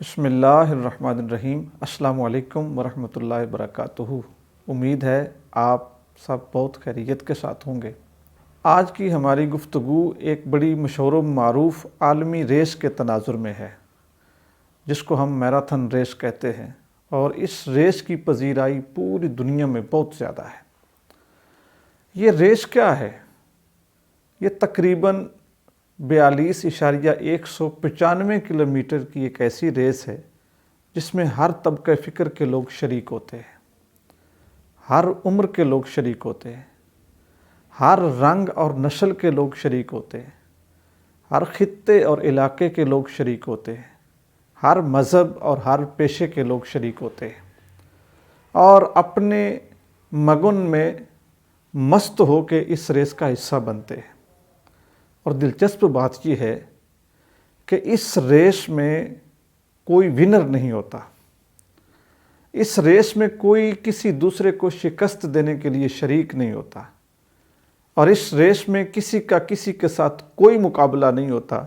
بسم اللہ الرحمن الرحیم۔ السلام علیکم ورحمۃ اللہ وبرکاتہ۔ امید ہے آپ سب بہت خیریت کے ساتھ ہوں گے۔ آج کی ہماری گفتگو ایک بڑی مشہور و معروف عالمی ریس کے تناظر میں ہے، جس کو ہم میراتھن ریس کہتے ہیں، اور اس ریس کی پذیرائی پوری دنیا میں بہت زیادہ ہے۔ یہ ریس کیا ہے؟ یہ تقریباً 42.195 کلومیٹر کی ایک ایسی ریس ہے جس میں ہر طبقہ فکر کے لوگ شریک ہوتے ہیں، ہر عمر کے لوگ شریک ہوتے ہیں، ہر رنگ اور نسل کے لوگ شریک ہوتے ہیں، ہر خطے اور علاقے کے لوگ شریک ہوتے ہیں، ہر مذہب اور ہر پیشے کے لوگ شریک ہوتے ہیں، اور اپنے مگن میں مست ہو کے اس ریس کا حصہ بنتے ہیں۔ اور دلچسپ بات یہ ہے کہ اس ریس میں کوئی ونر نہیں ہوتا، اس ریس میں کوئی کسی دوسرے کو شکست دینے کے لیے شریک نہیں ہوتا، اور اس ریس میں کسی کا کسی کے ساتھ کوئی مقابلہ نہیں ہوتا،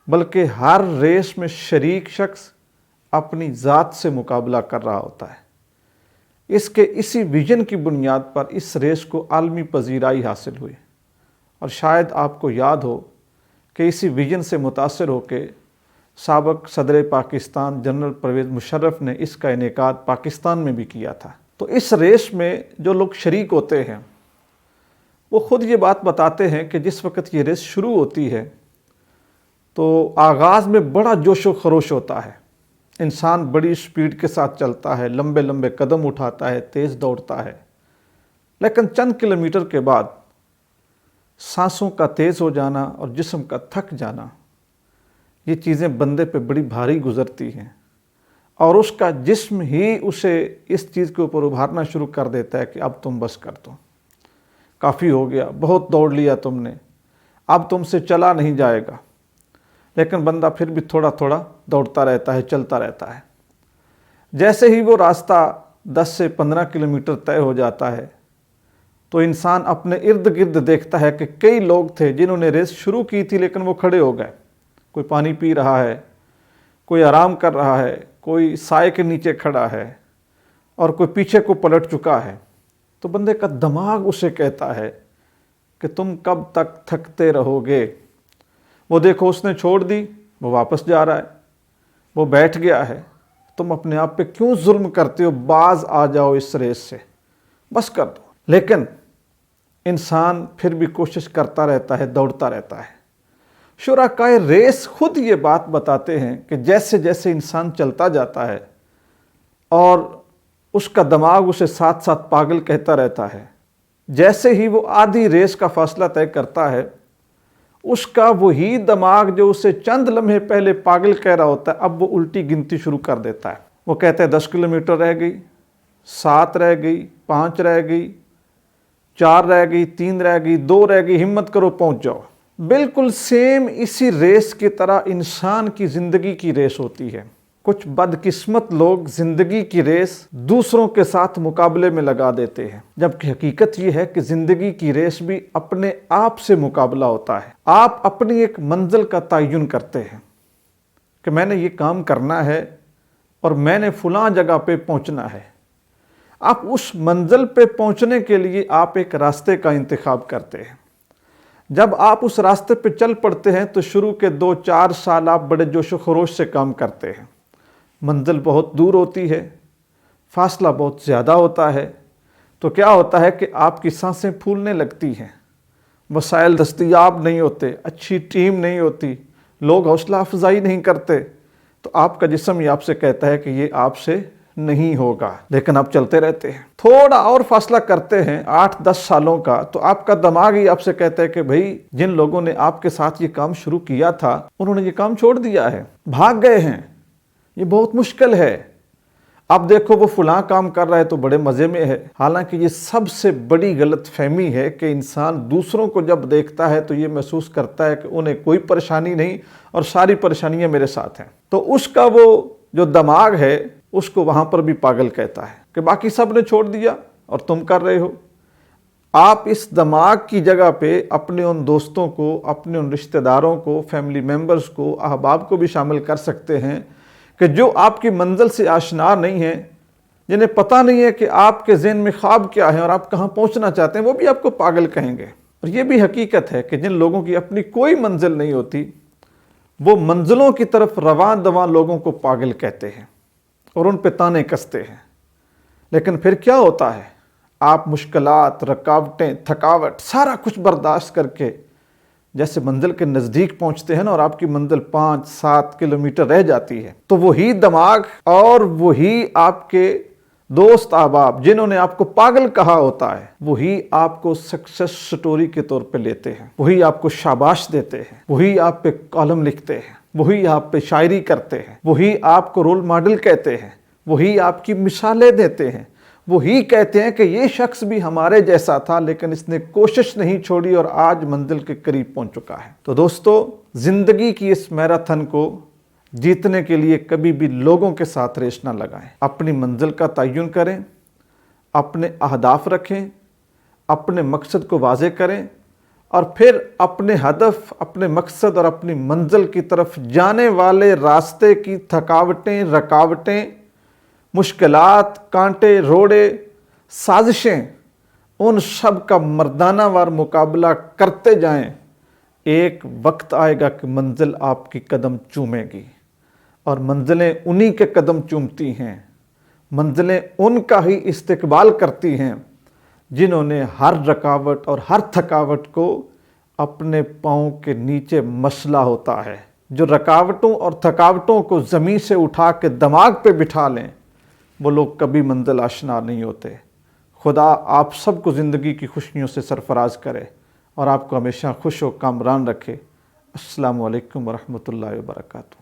بلکہ ہر ریس میں شریک شخص اپنی ذات سے مقابلہ کر رہا ہوتا ہے۔ اس کے اسی ویژن کی بنیاد پر اس ریس کو عالمی پذیرائی حاصل ہوئی، اور شاید آپ کو یاد ہو کہ اسی ویژن سے متاثر ہو کے سابق صدر پاکستان جنرل پرویز مشرف نے اس کا انعقاد پاکستان میں بھی کیا تھا۔ تو اس ریس میں جو لوگ شریک ہوتے ہیں وہ خود یہ بات بتاتے ہیں کہ جس وقت یہ ریس شروع ہوتی ہے تو آغاز میں بڑا جوش و خروش ہوتا ہے، انسان بڑی سپیڈ کے ساتھ چلتا ہے، لمبے لمبے قدم اٹھاتا ہے، تیز دوڑتا ہے، لیکن چند کلومیٹر کے بعد سانسوں کا تیز ہو جانا اور جسم کا تھک جانا، یہ چیزیں بندے پہ بڑی بھاری گزرتی ہیں، اور اس کا جسم ہی اسے اس چیز کے اوپر ابھارنا شروع کر دیتا ہے کہ اب تم بس کر دو، کافی ہو گیا، بہت دوڑ لیا تم نے، اب تم سے چلا نہیں جائے گا۔ لیکن بندہ پھر بھی تھوڑا تھوڑا دوڑتا رہتا ہے، چلتا رہتا ہے۔ جیسے ہی وہ راستہ 10 سے 15 کلومیٹر طے ہو جاتا ہے تو انسان اپنے ارد گرد دیکھتا ہے کہ کئی لوگ تھے جنہوں نے ریس شروع کی تھی لیکن وہ کھڑے ہو گئے، کوئی پانی پی رہا ہے، کوئی آرام کر رہا ہے، کوئی سائے کے نیچے کھڑا ہے، اور کوئی پیچھے کو پلٹ چکا ہے۔ تو بندے کا دماغ اسے کہتا ہے کہ تم کب تک تھکتے رہو گے؟ وہ دیکھو اس نے چھوڑ دی، وہ واپس جا رہا ہے، وہ بیٹھ گیا ہے، تم اپنے آپ پہ کیوں ظلم کرتے ہو؟ باز آ جاؤ اس ریس سے، بس کر دو۔ لیکن انسان پھر بھی کوشش کرتا رہتا ہے، دوڑتا رہتا ہے۔ شرکائے ریس خود یہ بات بتاتے ہیں کہ جیسے جیسے انسان چلتا جاتا ہے اور اس کا دماغ اسے ساتھ ساتھ پاگل کہتا رہتا ہے، جیسے ہی وہ آدھی ریس کا فاصلہ طے کرتا ہے، اس کا وہی دماغ جو اسے چند لمحے پہلے پاگل کہہ رہا ہوتا ہے اب وہ الٹی گنتی شروع کر دیتا ہے۔ وہ کہتے ہیں 10 کلومیٹر رہ گئی، 7 رہ گئی، 5 رہ گئی، 4 رہ گئی، 3 رہ گئی، 2 رہ گئی، ہمت کرو پہنچ جاؤ۔ بالکل سیم اسی ریس کی طرح انسان کی زندگی کی ریس ہوتی ہے۔ کچھ بدقسمت لوگ زندگی کی ریس دوسروں کے ساتھ مقابلے میں لگا دیتے ہیں، جبکہ حقیقت یہ ہے کہ زندگی کی ریس بھی اپنے آپ سے مقابلہ ہوتا ہے۔ آپ اپنی ایک منزل کا تعین کرتے ہیں کہ میں نے یہ کام کرنا ہے اور میں نے فلاں جگہ پہ پہنچنا ہے۔ آپ اس منزل پہ پہنچنے کے لیے آپ ایک راستے کا انتخاب کرتے ہیں۔ جب آپ اس راستے پہ چل پڑتے ہیں تو شروع کے 2-4 سال آپ بڑے جوش و خروش سے کام کرتے ہیں۔ منزل بہت دور ہوتی ہے، فاصلہ بہت زیادہ ہوتا ہے، تو کیا ہوتا ہے کہ آپ کی سانسیں پھولنے لگتی ہیں، وسائل دستیاب نہیں ہوتے، اچھی ٹیم نہیں ہوتی، لوگ حوصلہ افزائی نہیں کرتے، تو آپ کا جسم یہ آپ سے کہتا ہے کہ یہ آپ سے نہیں ہوگا، لیکن آپ چلتے رہتے ہیں۔ تھوڑا اور فاصلہ کرتے ہیں 8-10 سالوں کا تو آپ کا دماغ ہی آپ سے کہتا ہے کہ بھئی جن لوگوں نے آپ کے ساتھ یہ کام شروع کیا تھا انہوں نے یہ کام چھوڑ دیا ہے، بھاگ گئے ہیں، یہ بہت مشکل ہے۔ اب دیکھو وہ فلاں کام کر رہا ہے تو بڑے مزے میں ہے۔ حالانکہ یہ سب سے بڑی غلط فہمی ہے کہ انسان دوسروں کو جب دیکھتا ہے تو یہ محسوس کرتا ہے کہ انہیں کوئی پریشانی نہیں اور ساری پریشانیاں میرے ساتھ ہیں، تو اس کا وہ جو دماغ ہے اس کو وہاں پر بھی پاگل کہتا ہے کہ باقی سب نے چھوڑ دیا اور تم کر رہے ہو۔ آپ اس دماغ کی جگہ پہ اپنے ان دوستوں کو، اپنے ان رشتہ داروں کو، فیملی ممبرز کو، احباب کو بھی شامل کر سکتے ہیں کہ جو آپ کی منزل سے آشنا نہیں ہیں، جنہیں پتہ نہیں ہے کہ آپ کے ذہن میں خواب کیا ہے اور آپ کہاں پہنچنا چاہتے ہیں، وہ بھی آپ کو پاگل کہیں گے۔ اور یہ بھی حقیقت ہے کہ جن لوگوں کی اپنی کوئی منزل نہیں ہوتی، وہ منزلوں کی طرف رواں دواں لوگوں کو پاگل کہتے ہیں اور ان پہ تانے کستے ہیں۔ لیکن پھر کیا ہوتا ہے؟ آپ مشکلات، رکاوٹیں، تھکاوٹ سارا کچھ برداشت کر کے جیسے منزل کے نزدیک پہنچتے ہیں نا، اور آپ کی منزل 5-7 کلومیٹر رہ جاتی ہے، تو وہی دماغ اور وہی آپ کے دوست احباب جنہوں نے آپ کو پاگل کہا ہوتا ہے، وہی آپ کو سکسیس سٹوری کے طور پہ لیتے ہیں، وہی آپ کو شاباش دیتے ہیں، وہی آپ پہ کالم لکھتے ہیں، وہی آپ پہ شاعری کرتے ہیں، وہی آپ کو رول ماڈل کہتے ہیں، وہی آپ کی مثالیں دیتے ہیں، وہی کہتے ہیں کہ یہ شخص بھی ہمارے جیسا تھا لیکن اس نے کوشش نہیں چھوڑی اور آج منزل کے قریب پہنچ چکا ہے۔ تو دوستو، زندگی کی اس میراتھن کو جیتنے کے لیے کبھی بھی لوگوں کے ساتھ ریس نہ لگائیں، اپنی منزل کا تعین کریں، اپنے اہداف رکھیں، اپنے مقصد کو واضح کریں، اور پھر اپنے ہدف، اپنے مقصد اور اپنی منزل کی طرف جانے والے راستے کی تھکاوٹیں، رکاوٹیں، مشکلات، کانٹے، روڑے، سازشیں، ان سب کا مردانہ وار مقابلہ کرتے جائیں۔ ایک وقت آئے گا کہ منزل آپ کی قدم چومے گی، اور منزلیں انہی کے قدم چومتی ہیں، منزلیں ان کا ہی استقبال کرتی ہیں جنہوں نے ہر رکاوٹ اور ہر تھکاوٹ کو اپنے پاؤں کے نیچے مسلا ہوتا ہے۔ جو رکاوٹوں اور تھکاوٹوں کو زمین سے اٹھا کے دماغ پہ بٹھا لیں، وہ لوگ کبھی منزل آشنا نہیں ہوتے۔ خدا آپ سب کو زندگی کی خوشیوں سے سرفراز کرے اور آپ کو ہمیشہ خوش و کامران رکھے۔ السلام علیکم ورحمۃ اللہ وبرکاتہ۔